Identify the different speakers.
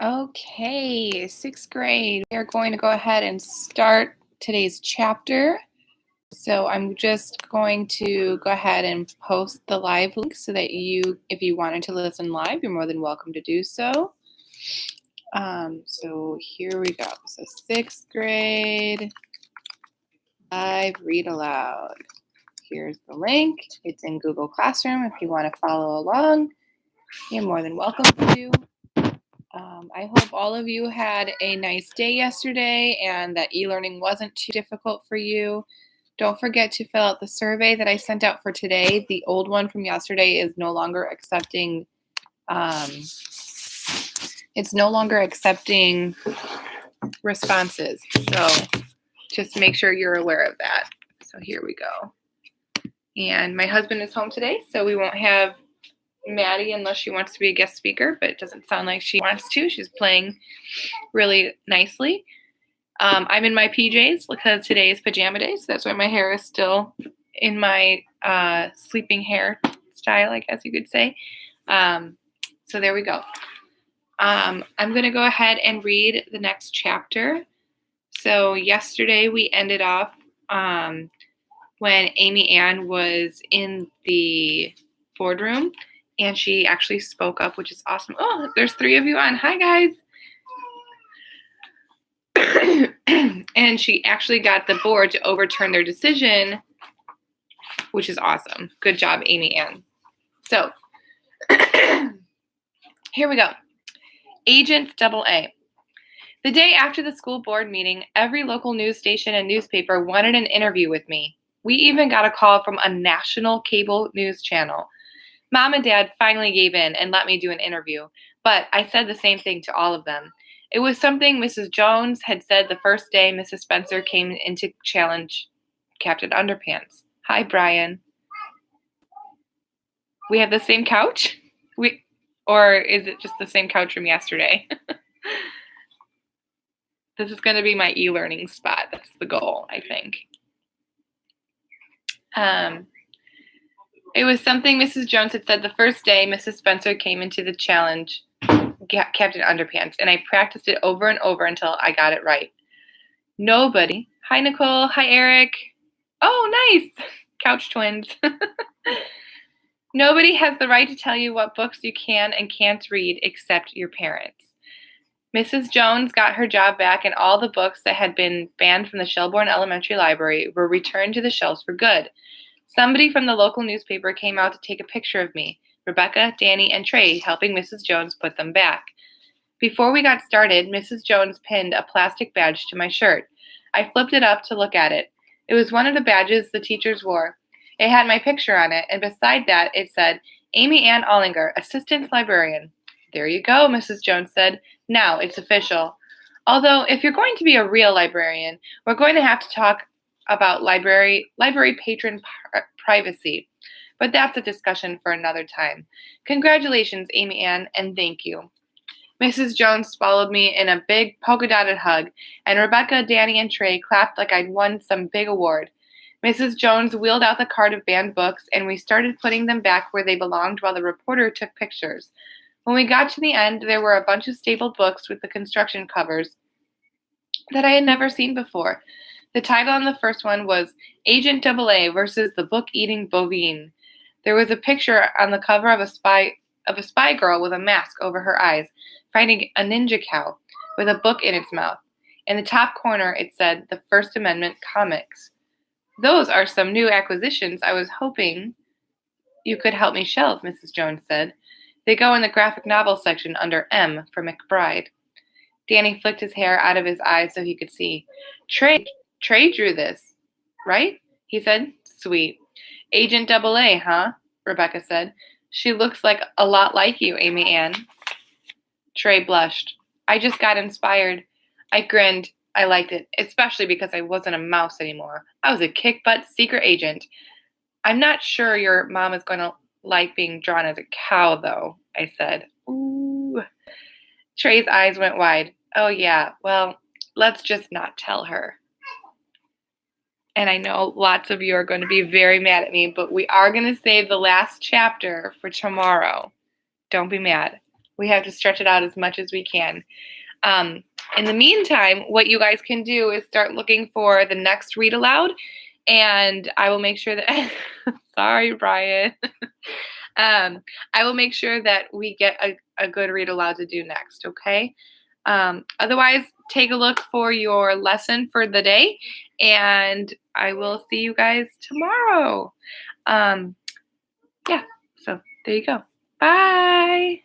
Speaker 1: Okay, sixth grade. We are going to go ahead and start today's chapter. So I'm just going to go ahead and post the live link so that if you wanted to listen live, you're more than welcome to do so. So here we go. So sixth grade, live read aloud. Here's the link. It's in Google Classroom. If you want to follow along, you're more than welcome to. I hope all of you had a nice day yesterday and that e-learning wasn't too difficult for you. Don't forget to fill out the survey that I sent out for today. The old one from yesterday is no longer accepting. It's no longer accepting responses. So just make sure you're aware of that. So here we go. And my husband is home today, so we won't have Maddie unless she wants to be a guest speaker, but it doesn't sound like she wants to. She's playing really nicely. I'm in my PJs because today is pajama day, so that's why my hair is still in my sleeping hair style, I guess you could say. So there we go. I'm going to go ahead and read the next chapter. So yesterday we ended off when Amy Ann was in the boardroom, and she actually spoke up, which is awesome. Oh, there's 3 of you on. Hi, guys. And she actually got the board to overturn their decision, which is awesome. Good job, Amy Ann. So here we go. Agent AA. The day after the school board meeting, every local news station and newspaper wanted an interview with me. We even got a call from a national cable news channel. Mom and Dad finally gave in and let me do an interview, but I said the same thing to all of them. It was something Mrs. Jones had said the first day Mrs. Spencer came in to challenge Captain Underpants. Hi, Brian. We have the same couch? Or is it just the same couch from yesterday? This is going to be my e-learning spot. That's the goal, I think. It was something Mrs. Jones had said the first day Mrs. Spencer came into the challenge, Captain Underpants, and I practiced it over and over until I got it right. Nobody. Hi, Nicole. Hi, Eric. Oh, nice. Couch twins. Nobody has the right to tell you what books you can and can't read except your parents. Mrs. Jones got her job back, and all the books that had been banned from the Shelbourne Elementary Library were returned to the shelves for good. Somebody from the local newspaper came out to take a picture of me, Rebecca, Danny, and Trey, helping Mrs. Jones put them back. Before we got started, Mrs. Jones pinned a plastic badge to my shirt. I flipped it up to look at it. It was one of the badges the teachers wore. It had my picture on it, and beside that it said, Amy Ann Ollinger, Assistant Librarian. There you go, Mrs. Jones said. Now it's official. Although, if you're going to be a real librarian, we're going to have to talk about library patron privacy. But that's a discussion for another time. Congratulations, Amy Ann, and thank you. Mrs. Jones swallowed me in a big polka-dotted hug, and Rebecca, Danny, and Trey clapped like I'd won some big award. Mrs. Jones wheeled out the cart of banned books, and we started putting them back where they belonged while the reporter took pictures. When we got to the end, there were a bunch of stapled books with the construction covers that I had never seen before. The title on the first one was Agent AA versus the Book-Eating Bovine. There was a picture on the cover of a spy girl with a mask over her eyes, fighting a ninja cow with a book in its mouth. In the top corner, it said, The First Amendment Comics. Those are some new acquisitions I was hoping you could help me shelve, Mrs. Jones said. They go in the graphic novel section under M for McBride. Danny flicked his hair out of his eyes so he could see. Trey drew this, right? He said. Sweet. Agent AA, huh? Rebecca said. She looks like a lot like you, Amy Ann. Trey blushed. I just got inspired. I grinned. I liked it, especially because I wasn't a mouse anymore. I was a kick-butt secret agent. I'm not sure your mom is going to like being drawn as a cow, though, I said. Ooh. Trey's eyes went wide. Oh, yeah, well, let's just not tell her. And I know lots of you are going to be very mad at me, but we are going to save the last chapter for tomorrow. Don't be mad. we have to stretch it out as much as we can. In the meantime, what you guys can do is start looking for the next read aloud, and I will make sure that sorry, Brian. I will make sure that we get a good read aloud to do next, okay? Otherwise, take a look for your lesson for the day, and I will see you guys tomorrow. Yeah, so there you go. Bye.